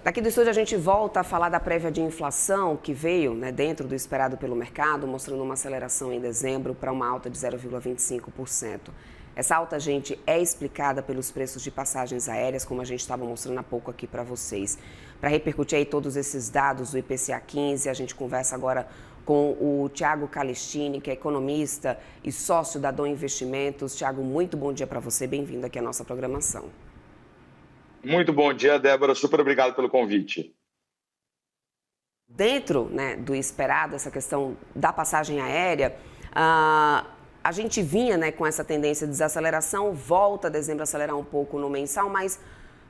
Daqui do estúdio a gente volta a falar da prévia de inflação que veio, né, dentro do esperado pelo mercado, mostrando uma aceleração em dezembro para uma alta de 0,25%. Essa alta, gente, é explicada pelos preços de passagens aéreas, como a gente estava mostrando há pouco aqui para vocês. Para repercutir aí todos esses dados do IPCA 15, a gente conversa agora com o Thiago Calestini, que é economista e sócio da Dom Investimentos. Thiago, muito bom dia para você, bem-vindo aqui à nossa programação. Muito bom dia, Débora. Super obrigado pelo convite. Dentro, né, do esperado, essa questão da passagem aérea, a gente vinha, né, com essa tendência de desaceleração, volta dezembro a acelerar um pouco no mensal, mas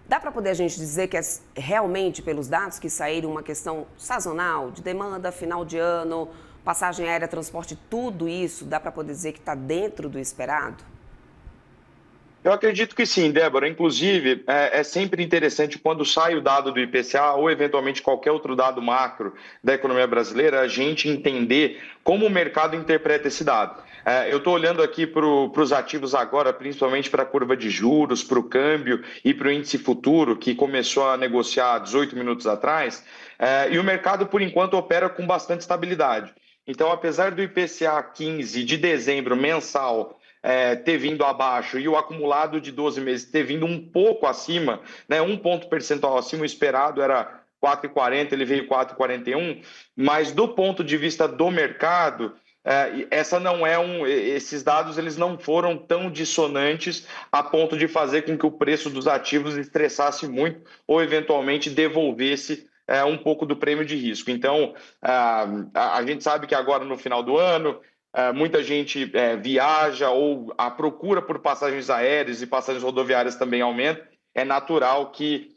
dá para poder a gente dizer que é realmente, pelos dados que saíram, uma questão sazonal, de demanda, final de ano, passagem aérea, transporte, tudo isso, dá para poder dizer que está dentro do esperado? Eu acredito que sim, Débora. Inclusive, é sempre interessante quando sai o dado do IPCA ou, eventualmente, qualquer outro dado macro da economia brasileira, a gente entender como o mercado interpreta esse dado. Eu estou olhando aqui para os ativos agora, principalmente para a curva de juros, para o câmbio e para o índice futuro, que começou a negociar 18 minutos atrás, e o mercado, por enquanto, opera com bastante estabilidade. Então, apesar do IPCA 15 de dezembro mensal ter vindo abaixo e o acumulado de 12 meses ter vindo um pouco acima, né, um ponto percentual acima, o esperado era 4,40, ele veio 4,41, mas do ponto de vista do mercado, essa não é esses dados eles não foram tão dissonantes a ponto de fazer com que o preço dos ativos estressasse muito ou eventualmente devolvesse um pouco do prêmio de risco. Então, a gente sabe que agora no final do ano, muita gente viaja ou a procura por passagens aéreas e passagens rodoviárias também aumenta. É natural que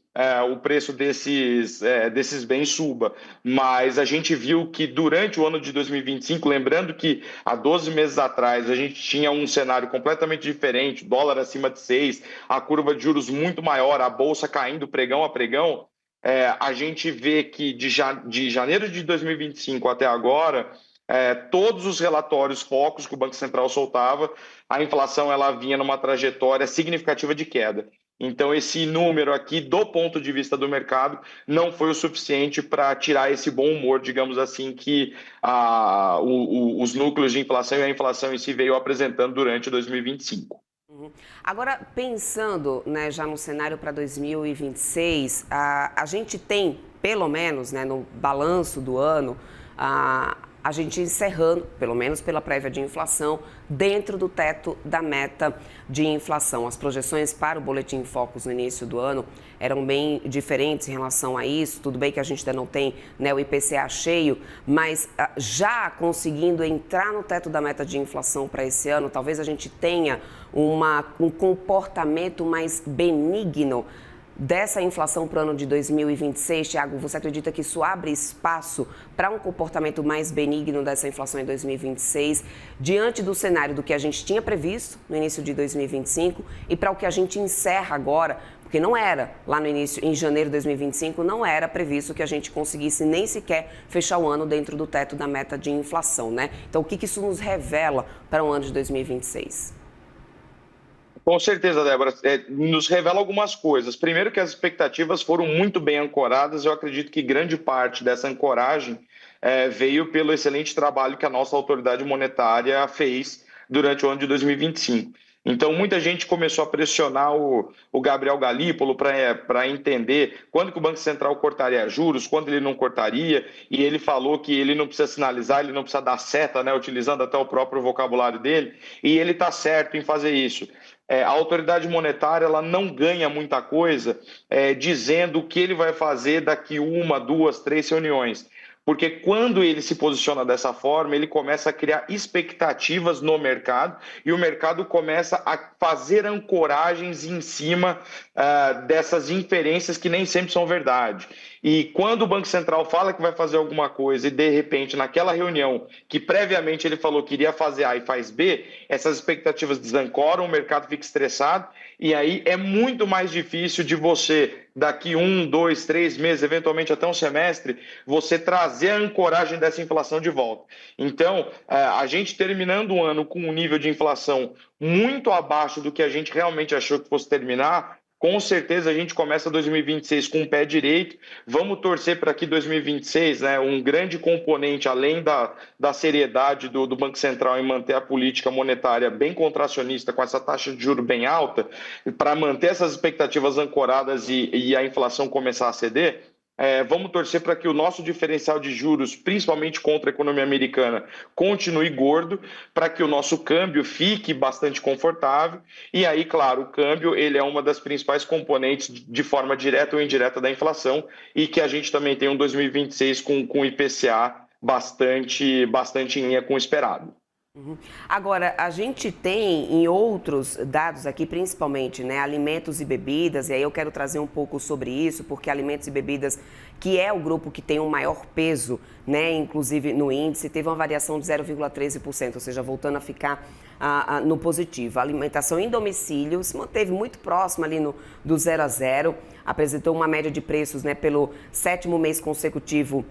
o preço desses bens suba. Mas a gente viu que durante o ano de 2025, lembrando que há 12 meses atrás a gente tinha um cenário completamente diferente, dólar acima de 6, a curva de juros muito maior, a bolsa caindo pregão a pregão, a gente vê que de janeiro de 2025 até agora, todos os relatórios focos que o Banco Central soltava, a inflação ela vinha numa trajetória significativa de queda. Então, esse número aqui, do ponto de vista do mercado, não foi o suficiente para tirar esse bom humor, digamos assim, que os núcleos de inflação e a inflação em si veio apresentando durante 2025. Agora, pensando, né, já no cenário para 2026, a gente tem, pelo menos, né, no balanço do ano, a gente encerrando, pelo menos pela prévia de inflação, dentro do teto da meta de inflação. As projeções para o Boletim Focus no início do ano eram bem diferentes em relação a isso. Tudo bem que a gente ainda não tem, né, o IPCA cheio, mas já conseguindo entrar no teto da meta de inflação para esse ano, talvez a gente tenha um comportamento mais benigno dessa inflação para o ano de 2026, Thiago. Você acredita que isso abre espaço para um comportamento mais benigno dessa inflação em 2026, diante do cenário do que a gente tinha previsto no início de 2025 e para o que a gente encerra agora? Porque não era, lá no início, em janeiro de 2025, não era previsto que a gente conseguisse nem sequer fechar o ano dentro do teto da meta de inflação, né? Então, o que isso nos revela para o ano de 2026? Com certeza, Débora. Nos revela algumas coisas. Primeiro que as expectativas foram muito bem ancoradas. Eu acredito que grande parte dessa ancoragem veio pelo excelente trabalho que a nossa autoridade monetária fez durante o ano de 2025. Então, muita gente começou a pressionar o Gabriel Galípolo para entender quando que o Banco Central cortaria juros, quando ele não cortaria, e ele falou que ele não precisa sinalizar, ele não precisa dar seta, né, utilizando até o próprio vocabulário dele, e ele está certo em fazer isso. A autoridade monetária ela não ganha muita coisa dizendo o que ele vai fazer daqui 1, 2, 3 reuniões. Porque quando ele se posiciona dessa forma, ele começa a criar expectativas no mercado e o mercado começa a fazer ancoragens em cima dessas inferências que nem sempre são verdade. E quando o Banco Central fala que vai fazer alguma coisa e, de repente, naquela reunião que previamente ele falou que iria fazer A e faz B, essas expectativas desancoram, o mercado fica estressado e aí é muito mais difícil de você, daqui 1, 2, 3 meses, eventualmente até um semestre, você trazer a ancoragem dessa inflação de volta. Então, a gente terminando o ano com um nível de inflação muito abaixo do que a gente realmente achou que fosse terminar, Com certeza a gente começa 2026 com o pé direito. Vamos torcer para que 2026, né, um grande componente, além da seriedade do Banco Central em manter a política monetária bem contracionista, com essa taxa de juros bem alta, para manter essas expectativas ancoradas e a inflação começar a ceder. Vamos torcer para que o nosso diferencial de juros, principalmente contra a economia americana, continue gordo, para que o nosso câmbio fique bastante confortável. E aí, claro, o câmbio ele é uma das principais componentes de forma direta ou indireta da inflação e que a gente também tem um 2026 com IPCA bastante em linha com o esperado. Agora, a gente tem em outros dados aqui, principalmente, né, alimentos e bebidas, e aí eu quero trazer um pouco sobre isso, porque alimentos e bebidas, que é o grupo que tem o maior peso, né, inclusive no índice, teve uma variação de 0,13%, ou seja, voltando a ficar no positivo. A alimentação em domicílio se manteve muito próxima ali do 0 a 0, apresentou uma média de preços, né, pelo 7º mês consecutivo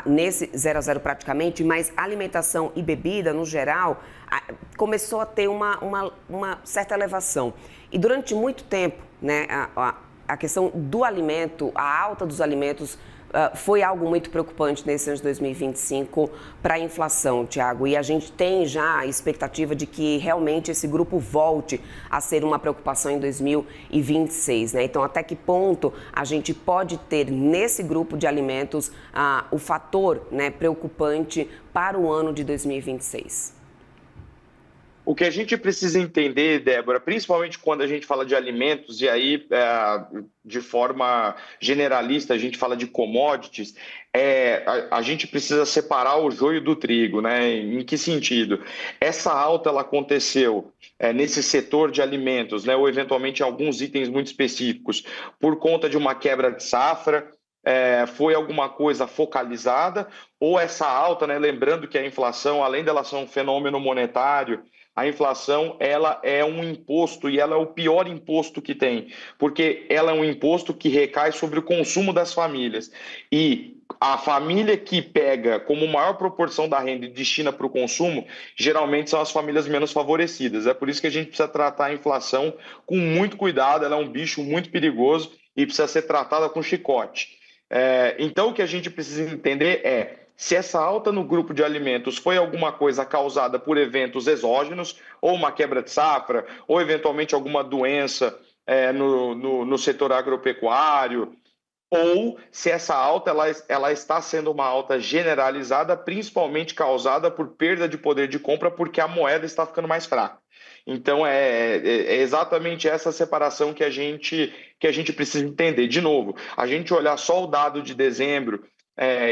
nesse 0 a 0 praticamente, mas alimentação e bebida, no geral, começou a ter uma certa elevação. E durante muito tempo, né, a questão do alimento, a alta dos alimentos, foi algo muito preocupante nesse ano de 2025 para a inflação, Tiago. E a gente tem já a expectativa de que realmente esse grupo volte a ser uma preocupação em 2026, né? Então, até que ponto a gente pode ter nesse grupo de alimentos o fator, né, preocupante para o ano de 2026? O que a gente precisa entender, Débora, principalmente quando a gente fala de alimentos, e aí de forma generalista a gente fala de commodities, a gente precisa separar o joio do trigo, né? Em que sentido? Essa alta ela aconteceu nesse setor de alimentos, né? Ou eventualmente em alguns itens muito específicos, por conta de uma quebra de safra. Foi alguma coisa focalizada, ou essa alta, né? Lembrando que a inflação, além dela ser um fenômeno monetário, a inflação ela é um imposto e ela é o pior imposto que tem, porque ela é um imposto que recai sobre o consumo das famílias. E a família que pega como maior proporção da renda e destina para o consumo, geralmente são as famílias menos favorecidas. É por isso que a gente precisa tratar a inflação com muito cuidado, ela é um bicho muito perigoso e precisa ser tratada com chicote. Então, o que a gente precisa entender se essa alta no grupo de alimentos foi alguma coisa causada por eventos exógenos, ou uma quebra de safra, ou eventualmente alguma doença no setor agropecuário, ou se essa alta ela está sendo uma alta generalizada, principalmente causada por perda de poder de compra, porque a moeda está ficando mais fraca. Então, é exatamente essa separação que a gente precisa entender. De novo, a gente olhar só o dado de dezembro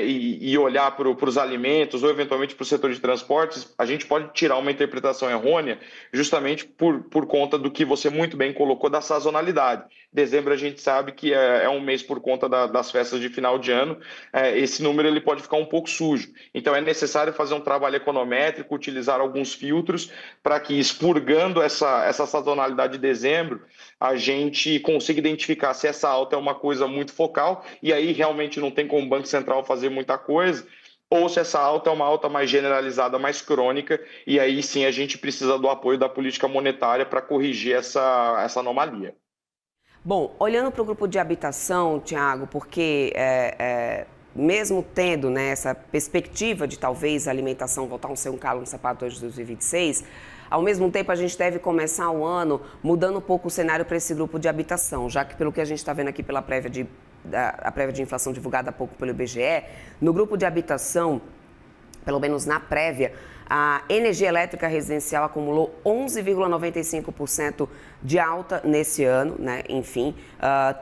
e olhar para os alimentos ou eventualmente para o setor de transportes, a gente pode tirar uma interpretação errônea justamente por conta do que você muito bem colocou da sazonalidade. Dezembro a gente sabe que é um mês por conta das festas de final de ano, esse número ele pode ficar um pouco sujo. Então é necessário fazer um trabalho econométrico, utilizar alguns filtros para que, expurgando essa sazonalidade de dezembro, a gente consiga identificar se essa alta é uma coisa muito focal e aí realmente não tem como o Banco Central fazer muita coisa, ou se essa alta é uma alta mais generalizada, mais crônica, e aí sim a gente precisa do apoio da política monetária para corrigir essa anomalia. Bom, olhando para o grupo de habitação, Tiago, porque mesmo tendo, né, essa perspectiva de talvez a alimentação voltar a ser um calo no sapato hoje de 2026, ao mesmo tempo a gente deve começar o ano mudando um pouco o cenário para esse grupo de habitação, já que pelo que a gente está vendo aqui pela prévia de inflação divulgada há pouco pelo IBGE, no grupo de habitação, pelo menos na prévia, a energia elétrica residencial acumulou 11,95% de alta nesse ano, né? Enfim,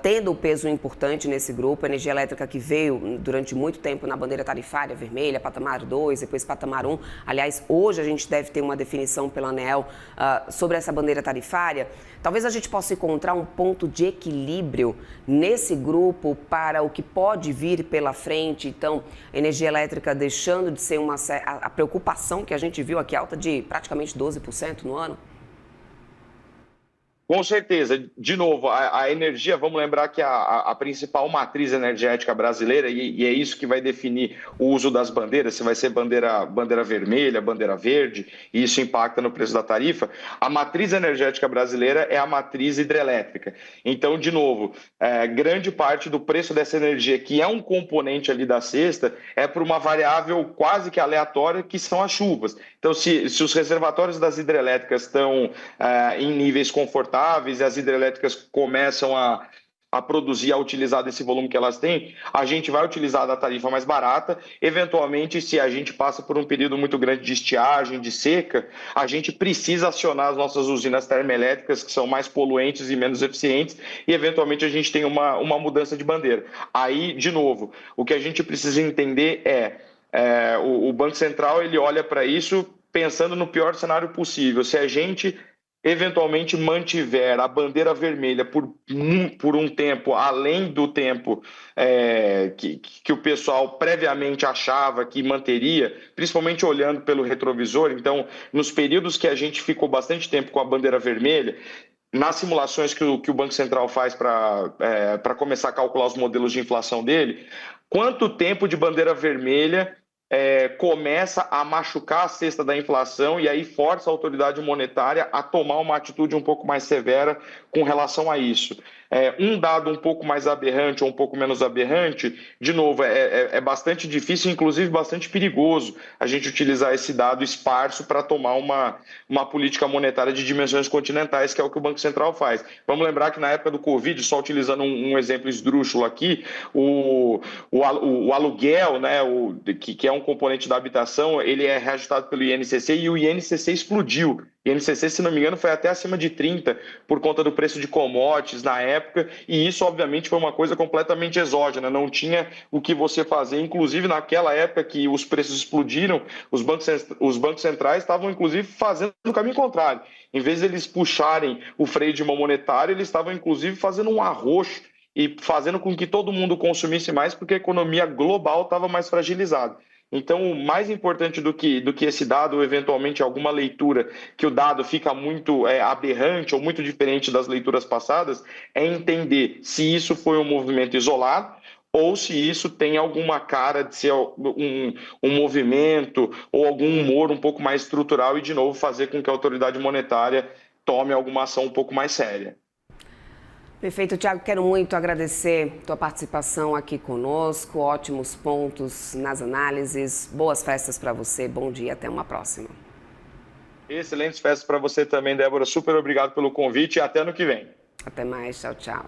tendo um peso importante nesse grupo. A energia elétrica que veio durante muito tempo na bandeira tarifária vermelha, patamar 2, depois patamar 1. Aliás, hoje a gente deve ter uma definição pela ANEEL sobre essa bandeira tarifária. Talvez a gente possa encontrar um ponto de equilíbrio nesse grupo para o que pode vir pela frente. Então, energia elétrica deixando de ser a preocupação que a gente viu aqui, alta de praticamente 12% no ano. Com certeza. De novo, a energia, vamos lembrar que a principal matriz energética brasileira, e é isso que vai definir o uso das bandeiras, se vai ser bandeira vermelha, bandeira verde, e isso impacta no preço da tarifa. A matriz energética brasileira é a matriz hidrelétrica. Então, de novo, grande parte do preço dessa energia, que é um componente ali da cesta, é por uma variável quase que aleatória, que são as chuvas. Então, se os reservatórios das hidrelétricas estão em níveis confortáveis, e as hidrelétricas começam a produzir, a utilizar desse volume que elas têm, a gente vai utilizar da tarifa mais barata. Eventualmente, se a gente passa por um período muito grande de estiagem, de seca, a gente precisa acionar as nossas usinas termoelétricas, que são mais poluentes e menos eficientes, e eventualmente a gente tem uma mudança de bandeira. Aí, de novo, o que a gente precisa entender o Banco Central ele olha para isso pensando no pior cenário possível. Se a gente eventualmente mantiver a bandeira vermelha por um tempo, além do tempo que o pessoal previamente achava que manteria, principalmente olhando pelo retrovisor. Então, nos períodos que a gente ficou bastante tempo com a bandeira vermelha, nas simulações que o Banco Central faz para começar a calcular os modelos de inflação dele, quanto tempo de bandeira vermelha começa a machucar a cesta da inflação e aí força a autoridade monetária a tomar uma atitude um pouco mais severa com relação a isso. Um dado um pouco mais aberrante ou um pouco menos aberrante, de novo, é bastante difícil, inclusive bastante perigoso a gente utilizar esse dado esparso para tomar uma política monetária de dimensões continentais, que é o que o Banco Central faz. Vamos lembrar que na época do Covid, só utilizando um exemplo esdrúxulo aqui, o aluguel, né, que é um componente da habitação, ele é reajustado pelo INCC e o INCC explodiu. O INCC, se não me engano, foi até acima de 30 por conta do preço de commodities na época, e isso, obviamente, foi uma coisa completamente exógena, não tinha o que você fazer. Inclusive, naquela época que os preços explodiram, os bancos centrais estavam, inclusive, fazendo o caminho contrário. Em vez de eles puxarem o freio de mão monetário, eles estavam, inclusive, fazendo um arroxo e fazendo com que todo mundo consumisse mais, porque a economia global estava mais fragilizada. Então, o mais importante do que esse dado, ou eventualmente alguma leitura que o dado fica muito aberrante ou muito diferente das leituras passadas, é entender se isso foi um movimento isolado ou se isso tem alguma cara de ser um movimento ou algum humor um pouco mais estrutural e, de novo, fazer com que a autoridade monetária tome alguma ação um pouco mais séria. Perfeito, Thiago. Quero muito agradecer tua participação aqui conosco. Ótimos pontos nas análises. Boas festas para você. Bom dia. Até uma próxima. Excelentes festas para você também, Débora. Super obrigado pelo convite e até ano que vem. Até mais. Tchau, tchau.